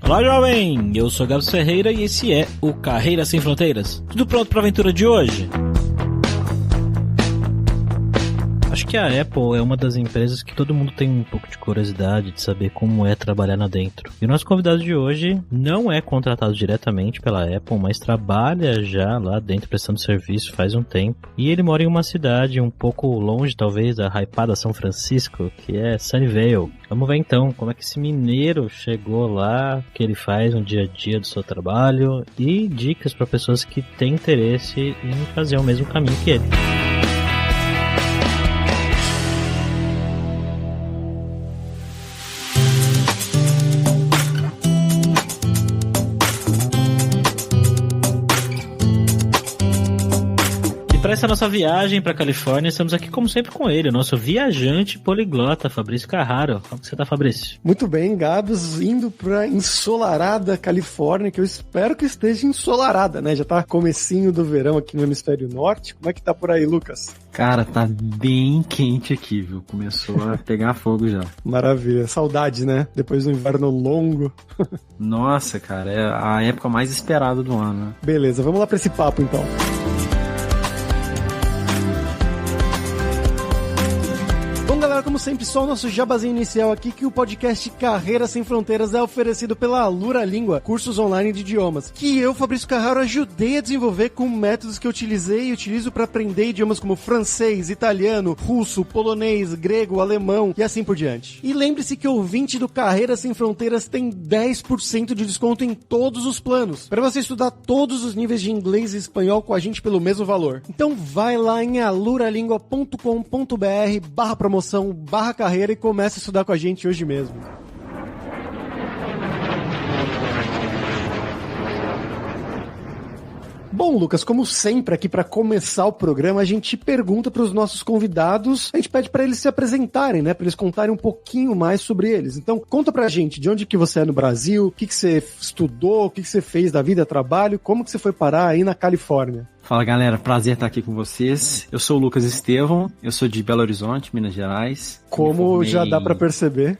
Olá, jovem! Eu sou Gabs Ferreira e esse é o Carreira Sem Fronteiras. Tudo pronto para a aventura de hoje? Acho que a Apple é uma das empresas que todo mundo tem um pouco de curiosidade de saber como é trabalhar lá dentro. E o nosso convidado de hoje não é contratado diretamente pela Apple, mas trabalha já lá dentro prestando serviço faz um tempo. E ele mora em uma cidade um pouco longe, talvez, da hypada São Francisco, que é Sunnyvale. Vamos ver então como é que esse mineiro chegou lá, o que ele faz no dia a dia do seu trabalho e dicas para pessoas que têm interesse em fazer o mesmo caminho que ele. Para essa nossa viagem para a Califórnia, estamos aqui como sempre com ele, o nosso viajante poliglota, Fabrício Carraro. Como você tá, Fabrício? Muito bem, Gabs, indo para ensolarada Califórnia, que eu espero que esteja ensolarada, né? Já tá comecinho do verão aqui no hemisfério norte. Como é que tá por aí, Lucas? Cara, tá bem quente aqui, viu? Começou a pegar fogo já. Maravilha, saudades, né? Depois do inverno longo. Nossa, cara, é a época mais esperada do ano, né? Beleza, vamos lá para esse papo então. Como sempre, só o nosso jabazinho inicial aqui, que o podcast Carreira Sem Fronteiras é oferecido pela Alura Língua, cursos online de idiomas, que eu, Fabrício Carraro, ajudei a desenvolver com métodos que eu utilizei e utilizo para aprender idiomas como francês, italiano, russo, polonês, grego, alemão e assim por diante. E lembre-se que o ouvinte do Carreira Sem Fronteiras tem 10% de desconto em todos os planos, para você estudar todos os níveis de inglês e espanhol com a gente pelo mesmo valor. Então vai lá em aluralingua.com.br/promoção/carreira e começa a estudar com a gente hoje mesmo. Bom, Lucas, como sempre aqui para começar o programa, a gente pergunta para os nossos convidados, a gente pede para eles se apresentarem, né, para eles contarem um pouquinho mais sobre eles. Então, conta pra gente de onde que você é no Brasil, o que você estudou, o que você fez da vida, trabalho, como que você foi parar aí na Califórnia. Fala, galera, prazer estar aqui com vocês. Eu sou o Lucas Estevão, eu sou de Belo Horizonte, Minas Gerais. Como já dá pra perceber.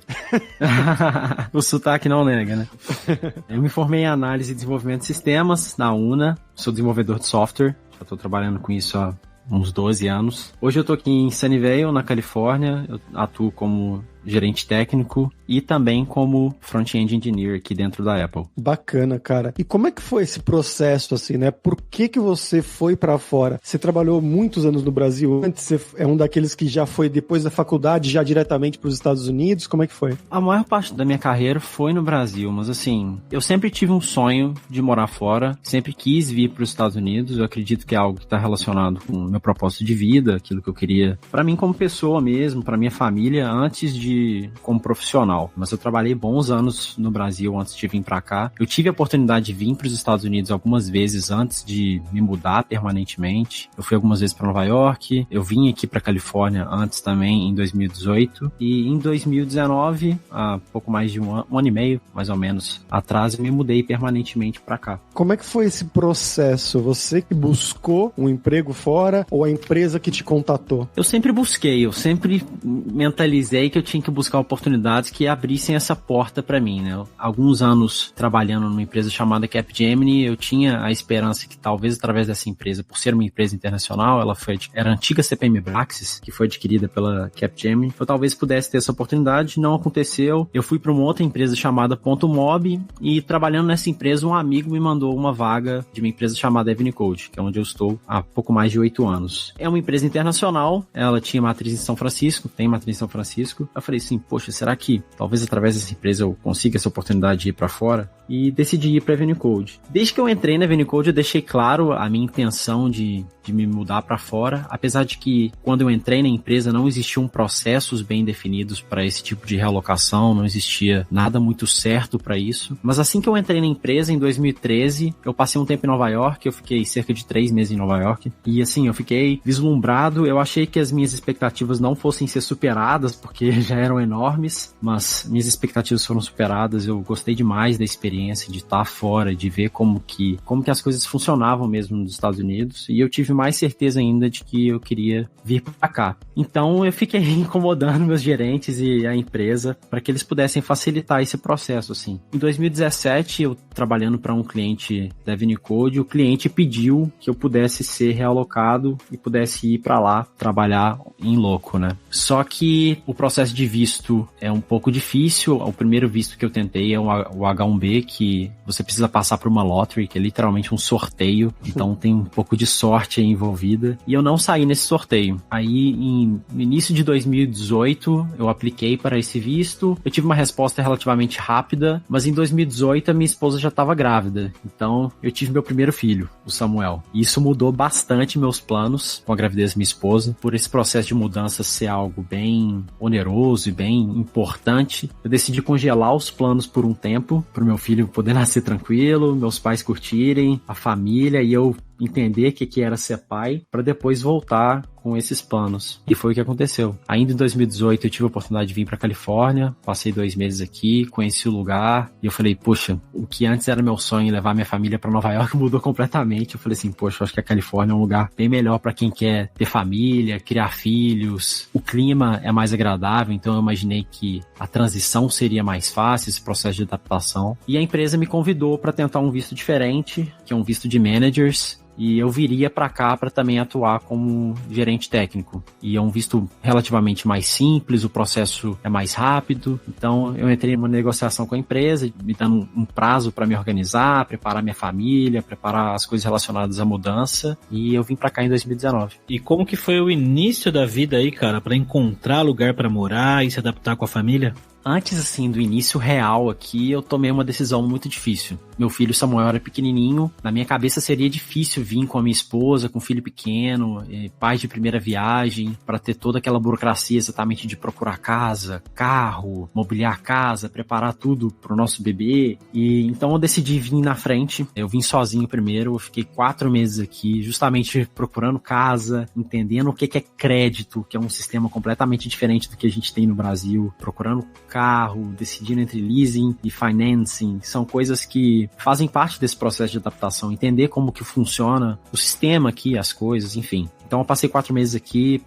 O sotaque não nega, né? Eu me formei em análise e desenvolvimento de sistemas na UNA, sou desenvolvedor de software, já estou trabalhando com isso há uns 12 anos. Hoje eu tô aqui em Sunnyvale, na Califórnia, eu atuo como gerente técnico e também como front-end engineer aqui dentro da Apple. Bacana, cara. E como é que foi esse processo, assim, né? Por que você foi pra fora? Você trabalhou muitos anos no Brasil antes? Você é um daqueles que já foi depois da faculdade, já diretamente pros Estados Unidos? Como é que foi? A maior parte da minha carreira foi no Brasil, mas assim, eu sempre tive um sonho de morar fora, sempre quis vir pros Estados Unidos. Eu acredito que é algo que tá relacionado com o meu propósito de vida, aquilo que eu queria pra mim como pessoa mesmo, pra minha família, antes de como profissional. Mas eu trabalhei bons anos no Brasil antes de vir pra cá. Eu tive a oportunidade de vir pros Estados Unidos algumas vezes antes de me mudar permanentemente. Eu fui algumas vezes pra Nova York, eu vim aqui pra Califórnia antes também, em 2018. E em 2019, há pouco mais de um ano e meio, mais ou menos, atrás, eu me mudei permanentemente pra cá. Como é que foi esse processo? Você que buscou um emprego fora ou a empresa que te contatou? Eu sempre busquei, eu sempre mentalizei que eu tinha que buscar oportunidades que abrissem essa porta para mim, né? Alguns anos trabalhando numa empresa chamada Capgemini, eu tinha a esperança que talvez através dessa empresa, por ser uma empresa internacional, era a antiga CPM Praxis, que foi adquirida pela Capgemini, eu talvez pudesse ter essa oportunidade, não aconteceu. Eu fui para uma outra empresa chamada Ponto Mob e trabalhando nessa empresa, um amigo me mandou uma vaga de uma empresa chamada Evenicode, que é onde eu estou há pouco mais de 8 anos. É uma empresa internacional, ela tinha matriz em São Francisco, tem matriz em São Francisco. Eu falei assim, poxa, será que talvez através dessa empresa eu consiga essa oportunidade de ir para fora? E decidi ir para Evenicode. Desde que eu entrei na Evenicode, eu deixei claro a minha intenção de me mudar para fora, apesar de que quando eu entrei na empresa não existiam processos bem definidos para esse tipo de realocação, não existia nada muito certo para isso. Mas assim que eu entrei na empresa, em 2013, eu passei um tempo em Nova York, eu fiquei cerca de 3 meses em Nova York, e assim, eu fiquei vislumbrado, eu achei que as minhas expectativas não fossem ser superadas, porque já eram enormes, mas minhas expectativas foram superadas. Eu gostei demais da experiência de estar fora, de ver como que as coisas funcionavam mesmo nos Estados Unidos, e eu tive mais certeza ainda de que eu queria vir para cá. Então eu fiquei incomodando meus gerentes e a empresa para que eles pudessem facilitar esse processo, assim. Em 2017, eu trabalhando para um cliente da Unicode, o cliente pediu que eu pudesse ser realocado e pudesse ir para lá trabalhar em loco, né? Só que o processo de visto é um pouco difícil. O primeiro visto que eu tentei é o H1B, que você precisa passar por uma lottery, que é literalmente um sorteio, então tem um pouco de sorte aí envolvida, e eu não saí nesse sorteio. Aí, no início de 2018, eu apliquei para esse visto, eu tive uma resposta relativamente rápida, mas em 2018 a minha esposa já estava grávida, então eu tive meu primeiro filho, o Samuel. E isso mudou bastante meus planos com a gravidez da minha esposa, por esse processo de mudança ser algo bem oneroso e bem importante. Eu decidi congelar os planos por um tempo, para o meu filho poder nascer tranquilo, meus pais curtirem, a família, e eu entender o que era ser pai, para depois voltar com esses planos. E foi o que aconteceu. Ainda em 2018 eu tive a oportunidade de vir para Califórnia, passei 2 meses aqui, conheci o lugar, e eu falei, poxa, o que antes era meu sonho, levar minha família para Nova York, mudou completamente. Eu falei assim, poxa, eu acho que a Califórnia é um lugar bem melhor para quem quer ter família, criar filhos. O clima é mais agradável, então eu imaginei que a transição seria mais fácil, esse processo de adaptação. E a empresa me convidou para tentar um visto diferente, que é um visto de managers, e eu viria para cá para também atuar como gerente técnico. E é um visto relativamente mais simples, o processo é mais rápido. Então eu entrei numa negociação com a empresa, me dando um prazo para me organizar, preparar minha família, preparar as coisas relacionadas à mudança. E eu vim para cá em 2019. E como que foi o início da vida aí, cara, para encontrar lugar para morar e se adaptar com a família? Antes, assim, do início real aqui, eu tomei uma decisão muito difícil. Meu filho Samuel era pequenininho, na minha cabeça seria difícil vir com a minha esposa, com um filho pequeno, pai de primeira viagem, para ter toda aquela burocracia exatamente de procurar casa, carro, mobiliar a casa, preparar tudo pro nosso bebê. E então eu decidi vir na frente. Eu vim sozinho primeiro, eu fiquei 4 meses aqui, justamente procurando casa, entendendo o que é crédito, que é um sistema completamente diferente do que a gente tem no Brasil, procurando carro, decidindo entre leasing e financing, são coisas que fazem parte desse processo de adaptação, entender como que funciona o sistema aqui, as coisas, enfim. Então eu passei 4 meses aqui,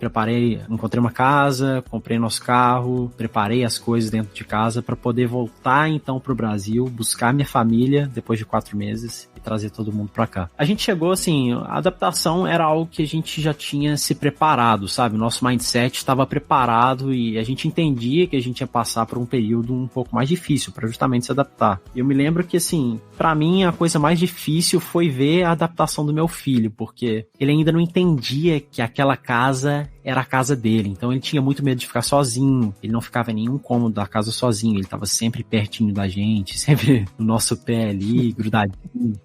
encontrei uma casa, comprei nosso carro, preparei as coisas dentro de casa para poder voltar então pro Brasil, buscar minha família depois de 4 meses e trazer todo mundo para cá. A gente chegou assim, a adaptação era algo que a gente já tinha se preparado, sabe? O nosso mindset estava preparado e a gente entendia que a gente ia passar por um período um pouco mais difícil para justamente se adaptar. E eu me lembro que assim, para mim a coisa mais difícil foi ver a adaptação do meu filho, porque ele ainda não entendia que aquela casa era a casa dele, então ele tinha muito medo de ficar sozinho, ele não ficava em nenhum cômodo da casa sozinho, ele estava sempre pertinho da gente, sempre no nosso pé ali, grudadinho.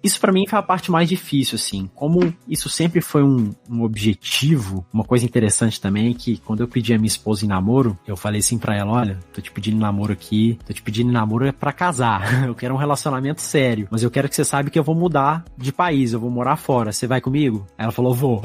Isso pra mim foi a parte mais difícil, assim, como isso sempre foi um objetivo. Uma coisa interessante também é que quando eu pedi a minha esposa em namoro, eu falei assim pra ela, olha, tô te pedindo namoro aqui, tô te pedindo namoro é pra casar, eu quero um relacionamento sério, mas eu quero que você saiba que eu vou mudar de país, eu vou morar fora, você vai comigo? Aí ela falou, vou.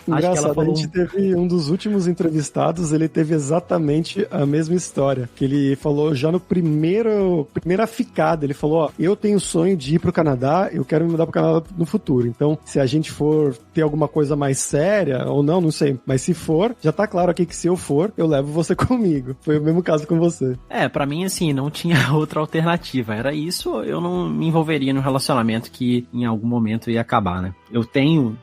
Engraçado, Acho que ela falou... a gente teve um dos últimos entrevistados, ele teve exatamente a mesma história, que ele falou já no primeira ficada, ele falou, ó, eu tenho o sonho de ir pro Canadá, eu quero me mudar pro Canadá no futuro, então se a gente for ter alguma coisa mais séria, ou não sei, mas se for, já tá claro aqui que se eu for, eu levo você comigo. Foi o mesmo caso com você. Pra mim assim, não tinha outra alternativa, era isso, eu não me envolveria num relacionamento que em algum momento ia acabar, né? Eu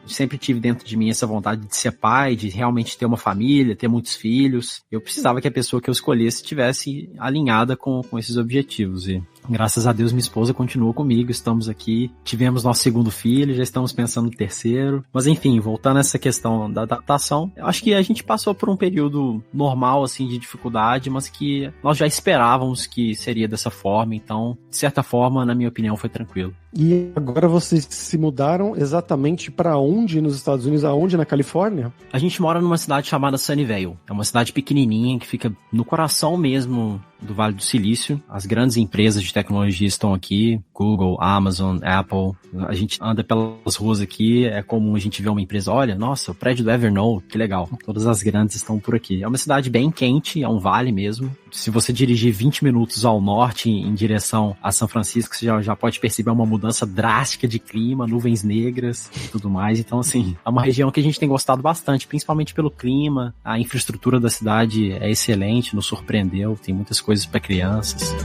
sempre tive dentro de mim essa vontade de ser pai, de realmente ter uma família, ter muitos filhos. Eu precisava que a pessoa que eu escolhesse estivesse alinhada com esses objetivos. E graças a Deus minha esposa continuou comigo, estamos aqui, tivemos nosso segundo filho, já estamos pensando no terceiro. Mas enfim, voltando a essa questão da adaptação, eu acho que a gente passou por um período normal, assim, de dificuldade, mas que nós já esperávamos que seria dessa forma. Então, de certa forma, na minha opinião, foi tranquilo. E agora vocês se mudaram exatamente para onde nos Estados Unidos? Aonde na Califórnia? A gente mora numa cidade chamada Sunnyvale. É uma cidade pequenininha que fica no coração mesmo do Vale do Silício. As grandes empresas de tecnologia estão aqui, Google, Amazon, Apple. A gente anda pelas ruas aqui, é comum a gente ver uma empresa, olha, nossa, o prédio do Evernote, que legal. Todas as grandes estão por aqui. É uma cidade bem quente, é um vale mesmo, se você dirigir 20 minutos ao norte em direção a São Francisco, você já pode perceber uma mudança drástica de clima, nuvens negras e tudo mais. Então, assim, é uma região que a gente tem gostado bastante, principalmente pelo clima. A infraestrutura da cidade é excelente, nos surpreendeu, tem muitas coisas para crianças.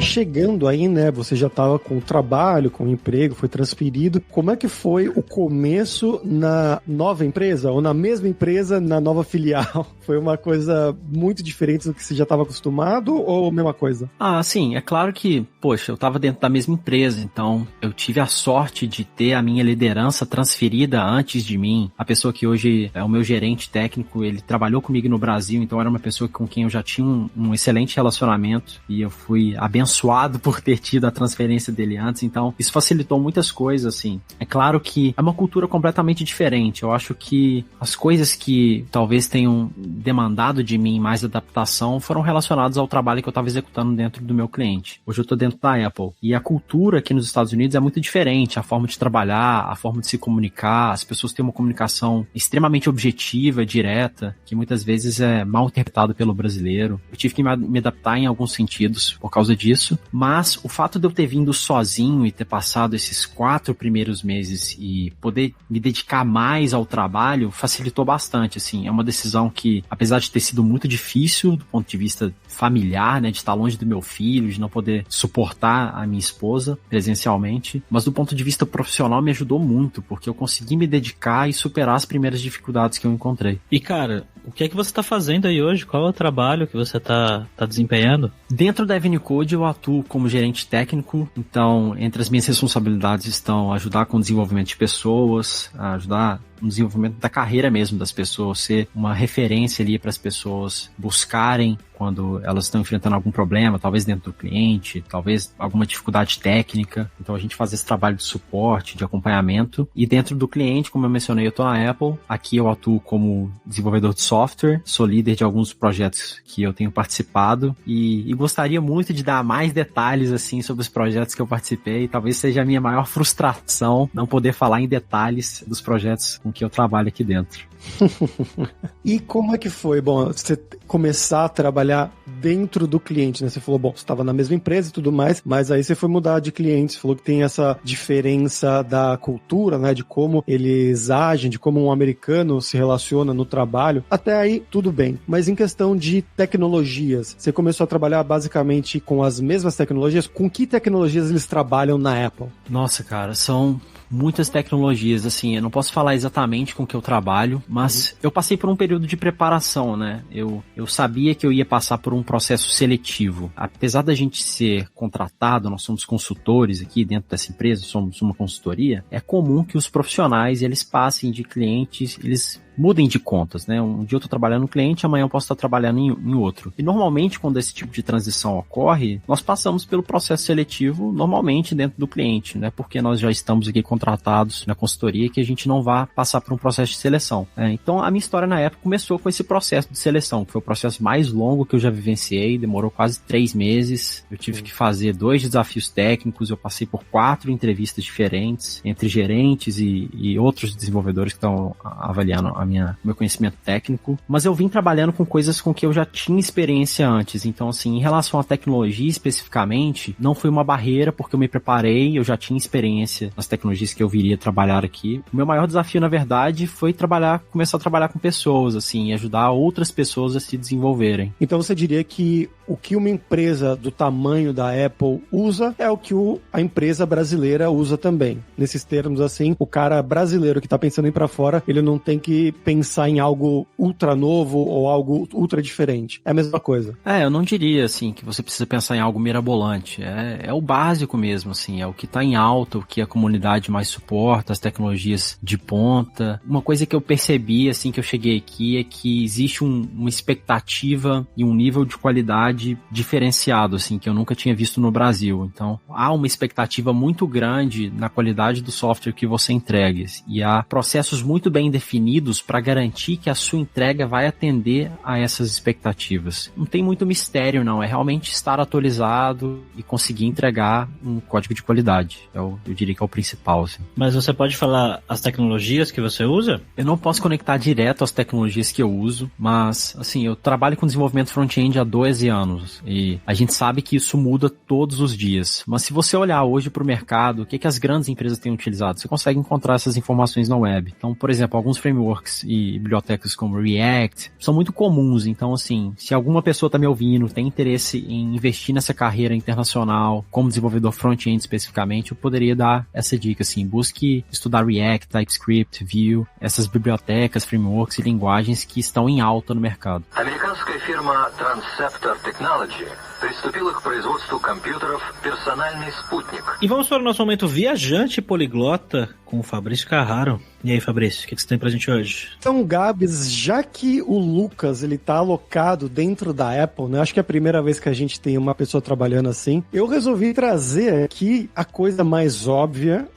Chegando aí, né, você já estava com o trabalho, com o emprego, foi transferido. Como é que foi o começo na nova empresa? Ou na mesma empresa, na nova filial? Foi uma coisa muito diferente do que você já estava acostumado ou a mesma coisa? Ah, sim, é claro que, poxa, eu estava dentro da mesma empresa, então eu tive a sorte de ter a minha liderança transferida antes de mim. A pessoa que hoje é o meu gerente técnico, ele trabalhou comigo no Brasil, então era uma pessoa com quem eu já tinha um excelente relacionamento e eu fui abençoado por ter tido a transferência dele antes, então isso facilitou muitas coisas, assim. É claro que é uma cultura completamente diferente. Eu acho que as coisas que talvez tenham demandado de mim mais adaptação foram relacionadas ao trabalho que eu estava executando dentro do meu cliente. Hoje eu estou dentro da Apple e a cultura aqui nos Estados Unidos é muito diferente, a forma de trabalhar, a forma de se comunicar, as pessoas têm uma comunicação extremamente objetiva, direta, que muitas vezes é mal interpretada pelo brasileiro. Eu tive que me adaptar em alguns sentidos por causa disso, mas o fato de eu ter vindo sozinho e ter passado esses 4 primeiros meses e poder me dedicar mais ao trabalho facilitou bastante, assim. É uma decisão que, apesar de ter sido muito difícil do ponto de vista familiar, né, de estar longe do meu filho, de não poder suportar a minha esposa presencialmente, mas do ponto de vista profissional me ajudou muito, porque eu consegui me dedicar e superar as primeiras dificuldades que eu encontrei. E cara, o que é que você está fazendo aí hoje? Qual é o trabalho que você está desempenhando? Dentro da Avenue Code eu atuo como gerente técnico, então entre as minhas responsabilidades estão ajudar com o desenvolvimento de pessoas, ajudar no desenvolvimento da carreira mesmo das pessoas, ser uma referência ali para as pessoas buscarem quando elas estão enfrentando algum problema, talvez dentro do cliente, talvez alguma dificuldade técnica. Então a gente faz esse trabalho de suporte, de acompanhamento. E dentro do cliente, como eu mencionei, eu estou na Apple. Aqui eu atuo como desenvolvedor de software, sou líder de alguns projetos que eu tenho participado e gostaria muito de dar mais detalhes assim sobre os projetos que eu participei. Talvez seja a minha maior frustração não poder falar em detalhes dos projetos com que eu trabalho aqui dentro. E como é que foi? Bom, você começar a trabalhar dentro do cliente, né? Você falou, bom, você estava na mesma empresa e tudo mais, mas aí você foi mudar de cliente, você falou que tem essa diferença da cultura, né? De como eles agem, de como um americano se relaciona no trabalho. Até aí, tudo bem. Mas em questão de tecnologias, você começou a trabalhar basicamente com as mesmas tecnologias? Com que tecnologias eles trabalham na Apple? Nossa, cara, são muitas tecnologias, assim, eu não posso falar exatamente com o que eu trabalho, mas eu passei por um período de preparação, né? Eu sabia que eu ia passar por um processo seletivo. Apesar da gente ser contratado, nós somos consultores aqui dentro dessa empresa, somos uma consultoria, é comum que os profissionais, eles passem de clientes, eles mudem de contas, né? Um dia eu tô trabalhando no cliente, amanhã eu posso estar trabalhando em outro. E normalmente, quando esse tipo de transição ocorre, nós passamos pelo processo seletivo normalmente dentro do cliente, né? Porque nós já estamos aqui contratados na consultoria que a gente não vai passar por um processo de seleção. Então, a minha história na época começou com esse processo de seleção, que foi o processo mais longo que eu já vivenciei, demorou quase 3 meses. Eu tive que fazer 2 desafios técnicos, eu passei por 4 entrevistas diferentes, entre gerentes e outros desenvolvedores que estão avaliando meu conhecimento técnico, mas eu vim trabalhando com coisas com que eu já tinha experiência antes, então assim, em relação à tecnologia especificamente, não foi uma barreira porque eu me preparei, eu já tinha experiência nas tecnologias que eu viria trabalhar aqui. O meu maior desafio, na verdade, foi começar a trabalhar com pessoas, assim, e ajudar outras pessoas a se desenvolverem. Então você diria que o que uma empresa do tamanho da Apple usa é o que a empresa brasileira usa também. Nesses termos, assim, o cara brasileiro que tá pensando em ir pra fora, ele não tem que pensar em algo ultra novo ou algo ultra diferente. É a mesma coisa. Eu não diria, assim, que você precisa pensar em algo mirabolante. É o básico mesmo, assim, é o que tá em alta, o que a comunidade mais suporta, as tecnologias de ponta. Uma coisa que eu percebi, assim, que eu cheguei aqui é que existe uma expectativa e um nível de qualidade diferenciado, assim, que eu nunca tinha visto no Brasil. Então, há uma expectativa muito grande na qualidade do software que você entrega. E há processos muito bem definidos para garantir que a sua entrega vai atender a essas expectativas. Não tem muito mistério, não. É realmente estar atualizado e conseguir entregar um código de qualidade. Eu diria que é o principal, assim. Mas você pode falar as tecnologias que você usa? Eu não posso conectar direto às tecnologias que eu uso, mas, assim, eu trabalho com desenvolvimento front-end há 12 anos e a gente sabe que isso muda todos os dias. Mas se você olhar hoje para o mercado, o que as grandes empresas têm utilizado? Você consegue encontrar essas informações na web. Então, por exemplo, alguns frameworks e bibliotecas como React são muito comuns. Então, assim, se alguma pessoa está me ouvindo, tem interesse em investir nessa carreira internacional, como desenvolvedor front-end especificamente, eu poderia dar essa dica, assim, busque estudar React, TypeScript, Vue, essas bibliotecas, frameworks e linguagens que estão em alta no mercado. Американская фирма Transceptor Technology приступила к производству компьютеров «Персональный спутник». E vamos para o nosso momento viajante poliglota com o Fabrício Carraro. E aí, Fabrício, o que você tem pra gente hoje? Então, Gabs, já que o Lucas, ele tá alocado dentro da Apple, né? Acho que é a primeira vez que a gente tem uma pessoa trabalhando assim. Eu resolvi trazer aqui a coisa mais óbvia,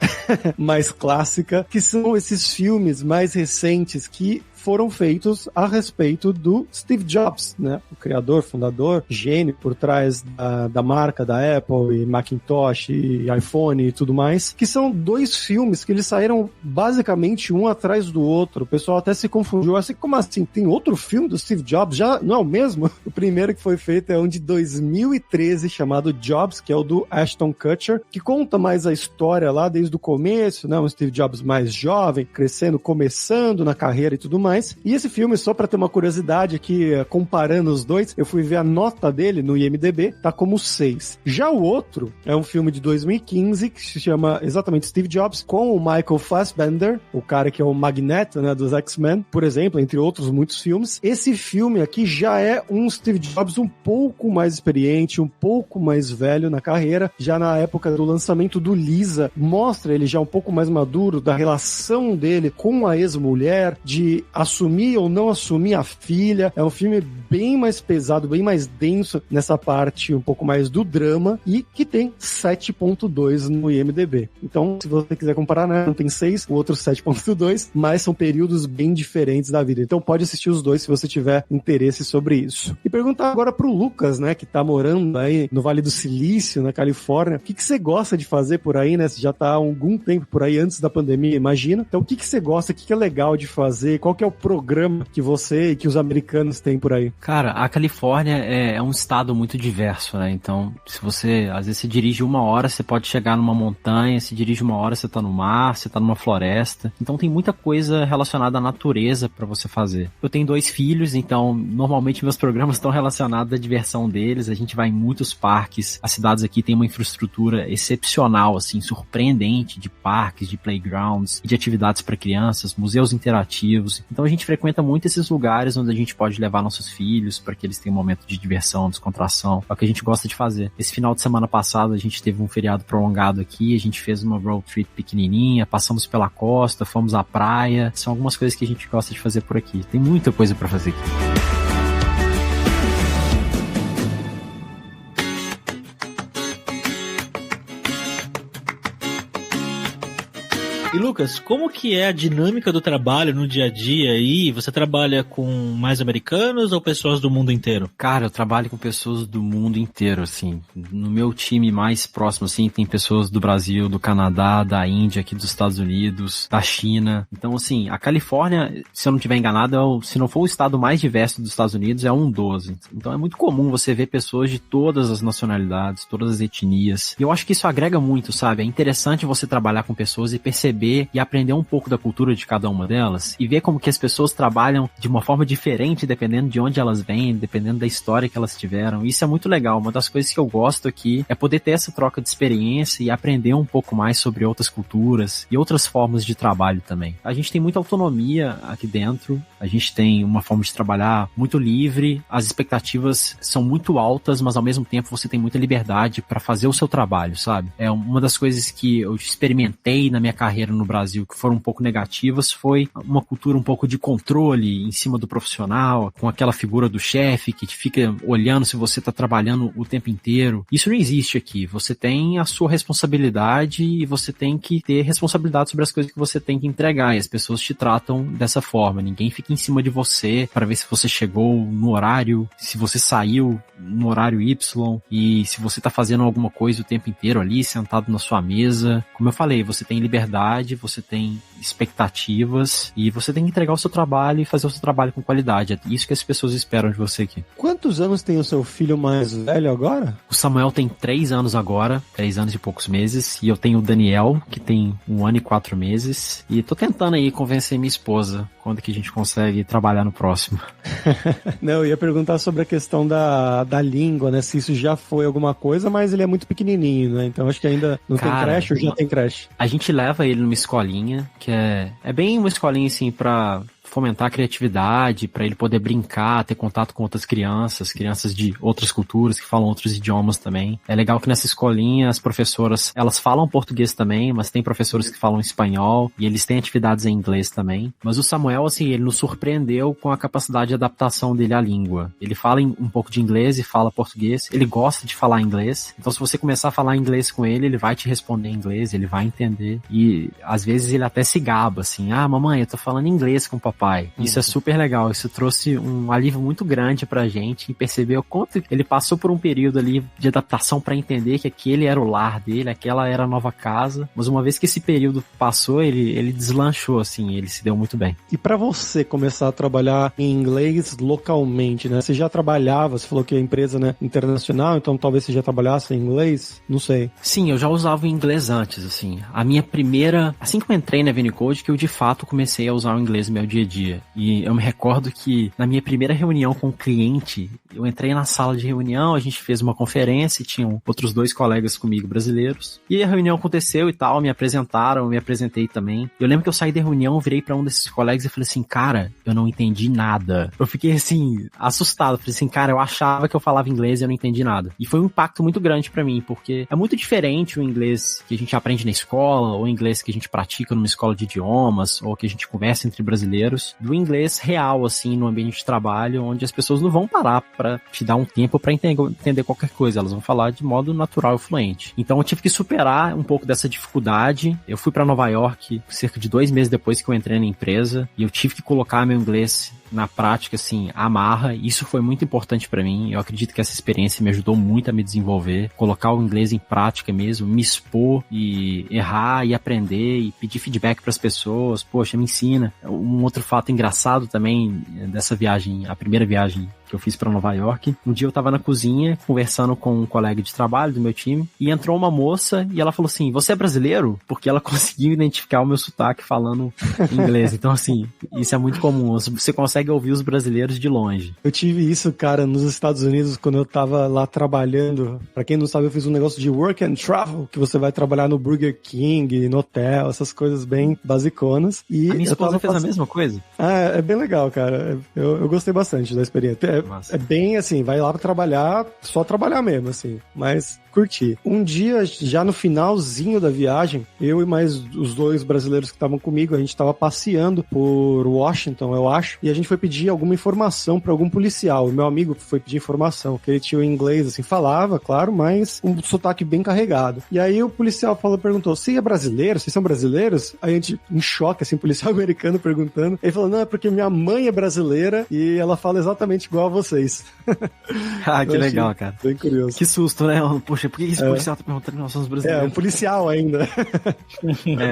mais clássica, que são esses filmes mais recentes que foram feitos a respeito do Steve Jobs, né? O criador, fundador, gênio por trás da marca da Apple e Macintosh e iPhone e tudo mais, que são 2 filmes que eles saíram basicamente um atrás do outro. O pessoal até se confundiu, assim, como assim? Tem outro filme do Steve Jobs? Já não é o mesmo? O primeiro que foi feito é um de 2013 chamado Jobs, que é o do Ashton Kutcher, que conta mais a história lá desde o começo, né? Um Steve Jobs mais jovem, crescendo, começando na carreira e tudo mais. E esse filme, só pra ter uma curiosidade aqui, comparando os dois, eu fui ver a nota dele no IMDb, tá como 6. Já o outro é um filme de 2015 que se chama exatamente Steve Jobs, com o Michael Fassbender, o cara que é o Magneto, né, dos X-Men, por exemplo, entre outros muitos filmes. Esse filme aqui já é um Steve Jobs um pouco mais experiente, um pouco mais velho na carreira, já na época do lançamento do Lisa, mostra ele já um pouco mais maduro, da relação dele com a ex-mulher, de assumir ou não assumir a filha. É um filme bem mais pesado, bem mais denso nessa parte um pouco mais do drama e que tem 7.2 no IMDb. Então, se você quiser comparar, né, um tem 6, o outro 7.2, mas são períodos bem diferentes da vida. Então pode assistir os dois se você tiver interesse sobre isso. E perguntar agora pro Lucas, né, que tá morando aí no Vale do Silício, na Califórnia, o que você gosta de fazer por aí, né? Você já tá há algum tempo por aí antes da pandemia, imagina. Então o que você gosta, o que é legal de fazer, qual que é o programa que você e que os americanos têm por aí? Cara, a Califórnia é um estado muito diverso, né? Então, se você, às vezes você dirige 1 hora, você pode chegar numa montanha, se dirige 1 hora, você tá no mar, você tá numa floresta. Então tem muita coisa relacionada à natureza pra você fazer. Eu tenho 2 filhos, então normalmente meus programas estão relacionados à diversão deles. A gente vai em muitos parques. As cidades aqui têm uma infraestrutura excepcional, assim, surpreendente, de parques, de playgrounds, de atividades para crianças, museus interativos. Então a gente frequenta muito esses lugares onde a gente pode levar nossos filhos para que eles tenham um momento de diversão, descontração. É o que a gente gosta de fazer. Esse final de semana passado a gente teve um feriado prolongado aqui, a gente fez uma road trip pequenininha, passamos pela costa, fomos à praia. São algumas coisas que a gente gosta de fazer por aqui. Tem muita coisa para fazer aqui. E Lucas, como que é a dinâmica do trabalho no dia a dia aí? Você trabalha com mais americanos ou pessoas do mundo inteiro? Cara, eu trabalho com pessoas do mundo inteiro, assim. No meu time mais próximo, assim, tem pessoas do Brasil, do Canadá, da Índia, aqui dos Estados Unidos, da China. Então, assim, a Califórnia, se eu não estiver enganado, se não for o estado mais diverso dos Estados Unidos, é um 12. Então é muito comum você ver pessoas de todas as nacionalidades, todas as etnias. E eu acho que isso agrega muito, sabe? É interessante você trabalhar com pessoas e perceber e aprender um pouco da cultura de cada uma delas e ver como que as pessoas trabalham de uma forma diferente dependendo de onde elas vêm, dependendo da história que elas tiveram. Isso é muito legal. Uma das coisas que eu gosto aqui é poder ter essa troca de experiência e aprender um pouco mais sobre outras culturas e outras formas de trabalho também. A gente tem muita autonomia aqui dentro, a gente tem uma forma de trabalhar muito livre, as expectativas são muito altas, mas ao mesmo tempo você tem muita liberdade para fazer o seu trabalho, sabe? É uma das coisas que eu experimentei na minha carreira no Brasil que foram um pouco negativas foi uma cultura um pouco de controle em cima do profissional, com aquela figura do chefe que fica olhando se você está trabalhando o tempo inteiro. Isso não existe aqui. Você tem a sua responsabilidade e você tem que ter responsabilidade sobre as coisas que você tem que entregar, e as pessoas te tratam dessa forma. Ninguém fica em cima de você para ver se você chegou no horário, se você saiu no horário Y, e se você tá fazendo alguma coisa o tempo inteiro ali, sentado na sua mesa. Como eu falei, você tem liberdade, você tem expectativas, e você tem que entregar o seu trabalho e fazer o seu trabalho com qualidade. É isso que as pessoas esperam de você aqui. Quantos anos tem o seu filho mais velho agora? O Samuel tem 3 anos agora, 3 anos e poucos meses, e eu tenho o Daniel, que tem 1 ano e 4 meses, e tô tentando aí convencer minha esposa quando que a gente consegue trabalhar no próximo. Não, eu ia perguntar sobre a questão da língua, né? Se isso já foi alguma coisa, mas ele é muito pequenininho, né? Então acho que ainda não tem creche ou já tem creche? A gente leva ele numa escolinha, que é bem uma escolinha assim pra fomentar a criatividade, para ele poder brincar, ter contato com outras crianças de outras culturas, que falam outros idiomas também. É legal que nessa escolinha as professoras, elas falam português também, mas tem professores que falam espanhol, e eles têm atividades em inglês também. Mas o Samuel, assim, ele nos surpreendeu com a capacidade de adaptação dele à língua. Ele fala um pouco de inglês e fala português, ele gosta de falar inglês, então se você começar a falar inglês com ele vai te responder em inglês, ele vai entender, e às vezes ele até se gaba, assim, mamãe, eu tô falando inglês com o papai. Isso é super legal, isso trouxe um alívio muito grande pra gente, e perceber o quanto ele passou por um período ali de adaptação pra entender que aquele era o lar dele, aquela era a nova casa, mas uma vez que esse período passou, ele deslanchou, assim, ele se deu muito bem. E pra você começar a trabalhar em inglês localmente, né? Você já trabalhava, você falou que é empresa, né, internacional, então talvez você já trabalhasse em inglês, não sei. Sim, eu já usava o inglês antes, assim. A minha primeira, assim que eu entrei na VNCode, que eu de fato comecei a usar o inglês no meu dia a dia. E eu me recordo que na minha primeira reunião com o cliente, eu entrei na sala de reunião, a gente fez uma conferência e tinham outros 2 colegas comigo brasileiros. E a reunião aconteceu e tal, me apresentaram, eu me apresentei também. Eu lembro que eu saí da reunião, virei pra um desses colegas e falei assim, cara, eu não entendi nada. Eu fiquei assim, assustado. Falei assim, cara, eu achava que eu falava inglês e eu não entendi nada. E foi um impacto muito grande pra mim, porque é muito diferente o inglês que a gente aprende na escola, ou o inglês que a gente pratica numa escola de idiomas, ou que a gente conversa entre brasileiros, do inglês real, assim, no ambiente de trabalho, onde as pessoas não vão parar pra te dar um tempo pra entender qualquer coisa, elas vão falar de modo natural e fluente. Então eu tive que superar um pouco dessa dificuldade. Eu fui pra Nova York cerca de 2 meses depois que eu entrei na empresa, e eu tive que colocar meu inglês na prática, assim, à marra. Isso foi muito importante pra mim. Eu acredito que essa experiência me ajudou muito a me desenvolver, colocar o inglês em prática mesmo, me expor e errar e aprender e pedir feedback pras pessoas. Poxa, me ensina. Um outro fato engraçado também dessa viagem, a primeira viagem que eu fiz pra Nova York. Um dia eu tava na cozinha conversando com um colega de trabalho do meu time, e entrou uma moça e ela falou assim, você é brasileiro? Porque ela conseguiu identificar o meu sotaque falando inglês. Então, assim, isso é muito comum. Você consegue ouvir os brasileiros de longe. Eu tive isso, cara, nos Estados Unidos, quando eu tava lá trabalhando. Pra quem não sabe, eu fiz um negócio de work and travel, que você vai trabalhar no Burger King, no hotel, essas coisas bem basiconas. E a minha esposa fez a mesma coisa. É bem legal, cara. Eu gostei bastante da experiência. É bem assim, vai lá pra trabalhar, só trabalhar mesmo, assim. Mas curti. Um dia, já no finalzinho da viagem, eu e mais os 2 brasileiros que estavam comigo, a gente tava passeando por Washington, eu acho, e a gente foi pedir alguma informação pra algum policial. O meu amigo foi pedir informação, que ele tinha o inglês, assim, falava, claro, mas um sotaque bem carregado. E aí o policial perguntou, você é brasileiro? Vocês são brasileiros? Aí a gente, em choque, assim, policial americano perguntando. Ele falou, não, é porque minha mãe é brasileira e ela fala exatamente igual a vocês. Que legal, cara. Bem curioso. Que susto, né? Poxa, por que esse policial tá perguntando que nós somos brasileiros? Um policial ainda.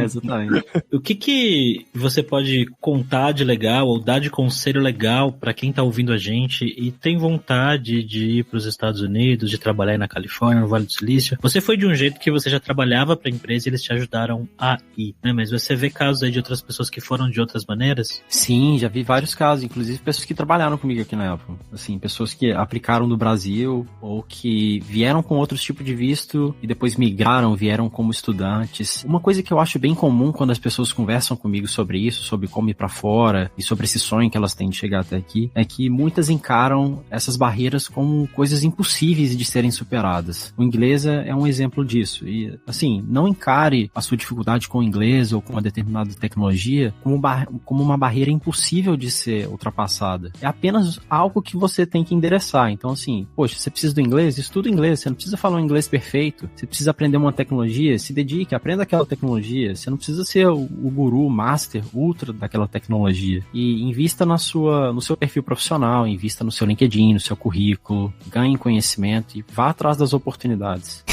Exatamente. O que você pode contar de legal ou dar de conselho legal pra quem tá ouvindo a gente e tem vontade de ir pros Estados Unidos, de trabalhar aí na Califórnia, no Vale do Silício? Você foi de um jeito que você já trabalhava pra empresa e eles te ajudaram a ir, né? Mas você vê casos aí de outras pessoas que foram de outras maneiras? Sim, já vi vários casos, inclusive pessoas que trabalharam comigo aqui na Apple. Assim, pessoas que aplicaram do Brasil ou que vieram com outros tipos tipo de visto e depois migraram, vieram como estudantes. Uma coisa que eu acho bem comum quando as pessoas conversam comigo sobre isso, sobre como ir pra fora e sobre esse sonho que elas têm de chegar até aqui, é que muitas encaram essas barreiras como coisas impossíveis de serem superadas. O inglês é um exemplo disso. E, assim, não encare a sua dificuldade com o inglês ou com uma determinada tecnologia como uma barreira impossível de ser ultrapassada. É apenas algo que você tem que endereçar. Então, assim, poxa, você precisa do inglês? Estuda inglês. Você não precisa falar um inglês perfeito. Você precisa aprender uma tecnologia? Se dedique, aprenda aquela tecnologia. Você não precisa ser o guru, o master, ultra daquela tecnologia. E invista no seu perfil profissional, invista no seu LinkedIn, no seu currículo, ganhe conhecimento e vá atrás das oportunidades.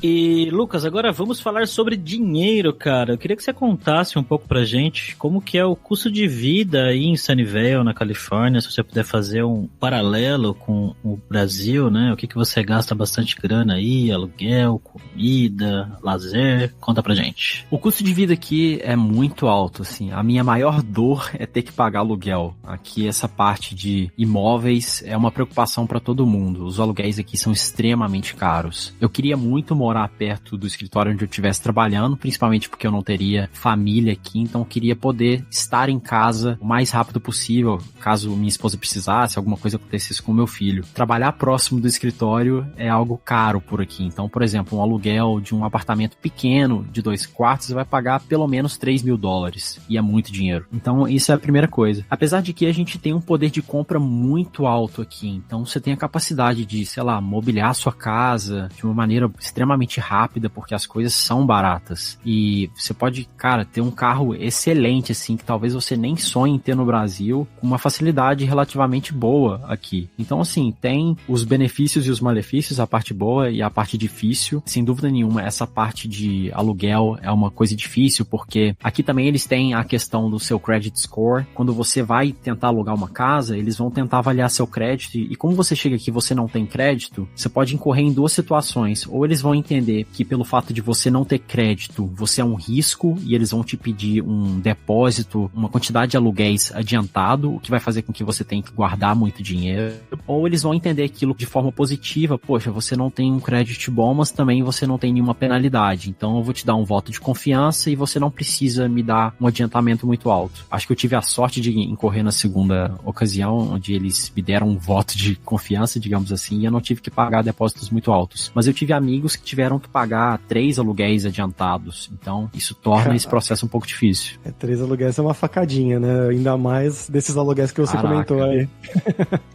E, Lucas, agora vamos falar sobre dinheiro, cara. Eu queria que você contasse um pouco pra gente como que é o custo de vida aí em Sunnyvale, na Califórnia, se você puder fazer um paralelo com o Brasil, né? O que você gasta bastante grana aí, aluguel, comida, lazer, conta pra gente. O custo de vida aqui é muito alto, assim. A minha maior dor é ter que pagar aluguel. Aqui essa parte de imóveis é uma preocupação pra todo mundo. Os aluguéis aqui são extremamente caros. Eu queria muito morar perto do escritório onde eu estivesse trabalhando, principalmente porque eu não teria família aqui, então eu queria poder estar em casa o mais rápido possível, caso minha esposa precisasse, alguma coisa acontecesse com o meu filho. Trabalhar próximo do escritório é algo caro por aqui, então, por exemplo, um aluguel de um apartamento pequeno de 2 quartos, você vai pagar pelo menos $3.000, e é muito dinheiro. Então, isso é a primeira coisa. Apesar de que a gente tem um poder de compra muito alto aqui, então você tem a capacidade de, sei lá, mobiliar a sua casa de uma maneira extremamente rápida, porque as coisas são baratas. E você pode, cara, ter um carro excelente, assim, que talvez você nem sonhe em ter no Brasil, com uma facilidade relativamente boa aqui. Então, assim, tem os benefícios e os malefícios, a parte boa e a parte difícil. Sem dúvida nenhuma, essa parte de aluguel é uma coisa difícil, porque aqui também eles têm a questão do seu credit score. Quando você vai tentar alugar uma casa, eles vão tentar avaliar seu crédito, e como você chega aqui e você não tem crédito, você pode incorrer em duas situações. Ou eles vão entender que pelo fato de você não ter crédito, você é um risco e eles vão te pedir um depósito, uma quantidade de aluguéis adiantado, o que vai fazer com que você tenha que guardar muito dinheiro. Ou eles vão entender aquilo de forma positiva, poxa, você não tem um crédito bom, mas também você não tem nenhuma penalidade, então eu vou te dar um voto de confiança e você não precisa me dar um adiantamento muito alto. Acho que eu tive a sorte de incorrer na segunda ocasião, onde eles me deram um voto de confiança, digamos assim, e eu não tive que pagar depósitos muito altos. Mas eu tive amigos que tiveram que pagar 3 aluguéis adiantados. Então, isso torna esse processo um pouco difícil. 3 aluguéis é uma facadinha, né? Ainda mais desses aluguéis que você comentou aí.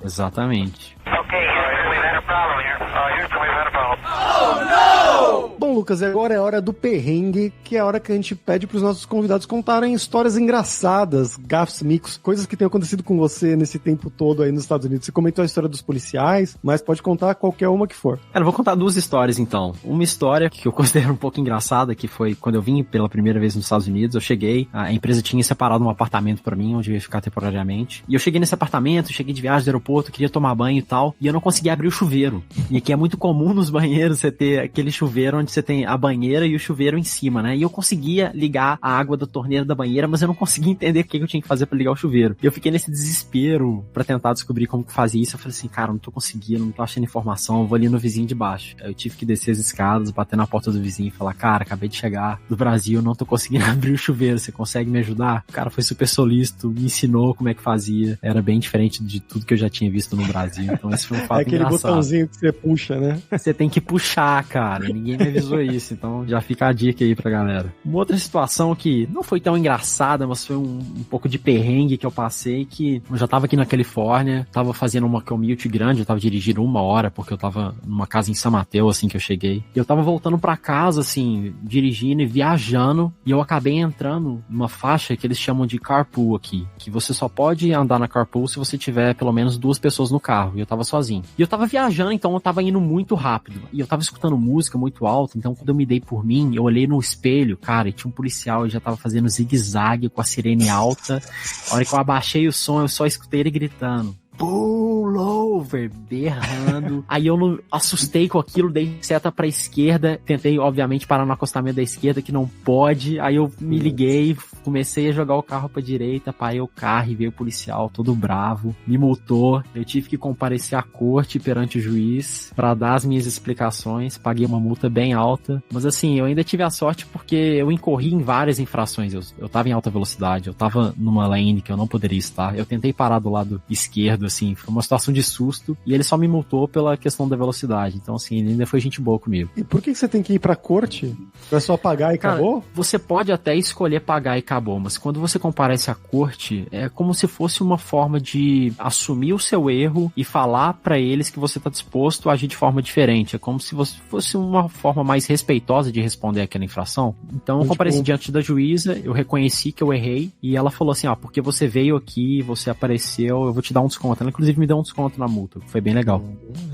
Exatamente. Bom, Lucas, agora é a hora do perrengue, que é a hora que a gente pede para os nossos convidados contarem histórias engraçadas, gafes, micos, coisas que tenham acontecido com você nesse tempo todo aí nos Estados Unidos. Você comentou a história dos policiais, mas pode contar qualquer uma que for. Eu vou contar 2 histórias, então. Uma história que eu considero um pouco engraçada, que foi quando eu vim pela primeira vez nos Estados Unidos. Eu cheguei, a empresa tinha separado um apartamento para mim, onde eu ia ficar temporariamente. E eu cheguei nesse apartamento, cheguei de viagem do aeroporto, queria tomar banho e tal, e eu não conseguia abrir o chuveiro. E aqui é muito comum nos banheiros você ter aquele chuveiro onde você tem a banheira e o chuveiro em cima, né? E eu conseguia ligar a água da torneira da banheira, mas eu não conseguia entender o que eu tinha que fazer pra ligar o chuveiro. E eu fiquei nesse desespero pra tentar descobrir como que fazia isso. Eu falei assim, cara, não tô conseguindo, não tô achando informação, eu vou ali no vizinho de baixo. Aí eu tive que descer as escadas, bater na porta do vizinho e falar, cara, acabei de chegar do Brasil, não tô conseguindo abrir o chuveiro, você consegue me ajudar? O cara foi super solícito, me ensinou como é que fazia. Era bem diferente de tudo que eu já tinha visto no Brasil. Então esse foi um fato aquele engraçado. Botãozinho que você puxa, né? Você tem que puxar, cara. Ninguém me avisou isso, então já fica a dica aí pra galera. Uma outra situação que não foi tão engraçada, mas foi um pouco de perrengue que eu passei, que eu já tava aqui na Califórnia, tava fazendo uma commute grande, eu tava dirigindo 1 hora, porque eu tava numa casa em São Mateus, assim, que eu cheguei. E eu tava voltando pra casa, assim, dirigindo e viajando, e eu acabei entrando numa faixa que eles chamam de carpool aqui, que você só pode andar na carpool se você tiver pelo menos 2 pessoas no carro, e eu tava sozinho. E eu tava viajando, então eu tava indo muito rápido, e eu tava escutando música muito alta, então quando eu me dei por mim, eu olhei no espelho, cara, e tinha um policial, e já tava fazendo zigue-zague com a sirene alta. A hora que eu abaixei o som, eu só escutei ele gritando, pull over, berrando. Aí eu não assustei com aquilo, dei seta pra esquerda, tentei, obviamente, parar no acostamento da esquerda, que não pode. Aí eu me liguei, comecei a jogar o carro pra direita, parei o carro e veio o policial todo bravo, me multou. Eu tive que comparecer à corte perante o juiz pra dar as minhas explicações. Paguei uma multa bem alta, mas assim, eu ainda tive a sorte porque eu incorri em várias infrações. Eu tava em alta velocidade, eu tava numa lane que eu não poderia estar. Eu tentei parar do lado esquerdo, assim, foi uma situação de susto, e ele só me multou pela questão da velocidade. Então, assim, ele ainda foi gente boa comigo. E por que você tem que ir pra corte? É só pagar e acabou? Você pode até escolher pagar e acabou, mas quando você comparece à corte, é como se fosse uma forma de assumir o seu erro e falar pra eles que você tá disposto a agir de forma diferente. É como se fosse uma forma mais respeitosa de responder aquela infração. Então, eu compareci diante da juíza, eu reconheci que eu errei, e ela falou assim, porque você veio aqui, você apareceu, eu vou te dar um desconto. Ela, inclusive, me deu um desconto na multa, foi bem legal.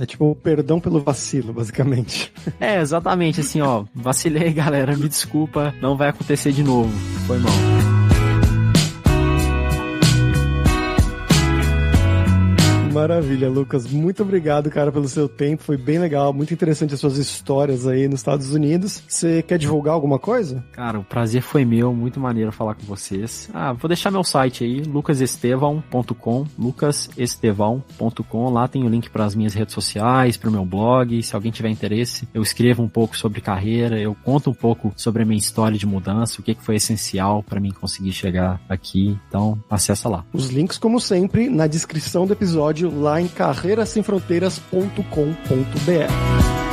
É tipo, perdão pelo vacilo, basicamente. É, exatamente, assim, vacilei, galera, me desculpa, não vai acontecer de novo, foi mal. Maravilha, Lucas. Muito obrigado, cara, pelo seu tempo. Foi bem legal, muito interessante as suas histórias aí nos Estados Unidos. Você quer divulgar alguma coisa? Cara, o prazer foi meu, muito maneiro falar com vocês. Vou deixar meu site aí, lucasestevão.com, lucasestevão.com. Lá tem o link para as minhas redes sociais, para o meu blog. Se alguém tiver interesse, eu escrevo um pouco sobre carreira, eu conto um pouco sobre a minha história de mudança, o que foi essencial para mim conseguir chegar aqui. Então, acessa lá. Os links, como sempre, na descrição do episódio, lá em carreirasemfronteiras.com.br.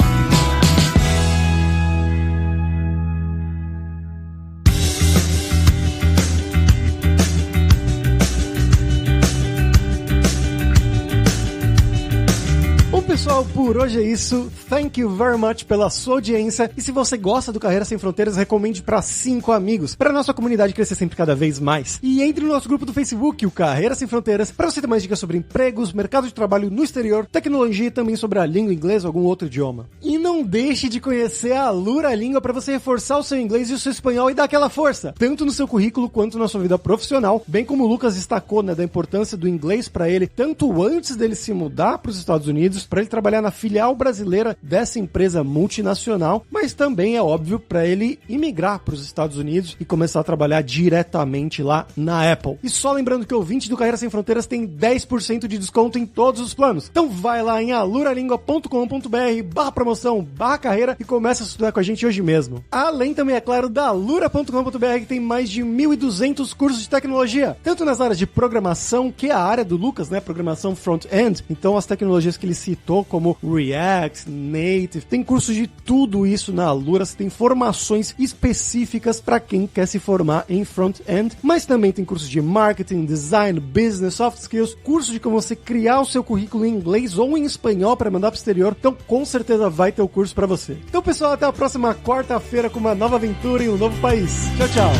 Pessoal, por hoje é isso. Thank you very much pela sua audiência. E se você gosta do Carreira Sem Fronteiras, recomende para 5 amigos, para nossa comunidade crescer sempre cada vez mais. E entre no nosso grupo do Facebook, o Carreira Sem Fronteiras, para você ter mais dicas sobre empregos, mercado de trabalho no exterior, tecnologia e também sobre a língua inglesa ou algum outro idioma. E não deixe de conhecer a Alura Língua para você reforçar o seu inglês e o seu espanhol e dar aquela força, tanto no seu currículo quanto na sua vida profissional, bem como o Lucas destacou, da importância do inglês para ele, tanto antes dele se mudar para os Estados Unidos, para ele trabalhar na filial brasileira dessa empresa multinacional, mas também é óbvio para ele imigrar para os Estados Unidos e começar a trabalhar diretamente lá na Apple. E só lembrando que o ouvinte do Carreira Sem Fronteiras tem 10% de desconto em todos os planos. Então vai lá em aluralingua.com.br/promoção/carreira e começa a estudar com a gente hoje mesmo. Além também, é claro, da alura.com.br, que tem mais de 1.200 cursos de tecnologia, tanto nas áreas de programação, que é a área do Lucas, né? Programação front-end. Então as tecnologias que ele citou, como React, Native, tem curso de tudo isso na Alura. Você tem formações específicas para quem quer se formar em front-end, mas também tem cursos de marketing, design, business, soft skills, curso de como você criar o seu currículo em inglês ou em espanhol para mandar para o exterior. Então com certeza vai ter o curso para você. Então pessoal, até a próxima quarta-feira com uma nova aventura em um novo país. Tchau, tchau.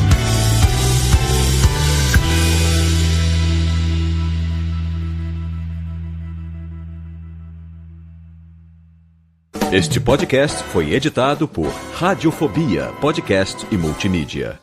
Este podcast foi editado por Radiofobia, podcast e multimídia.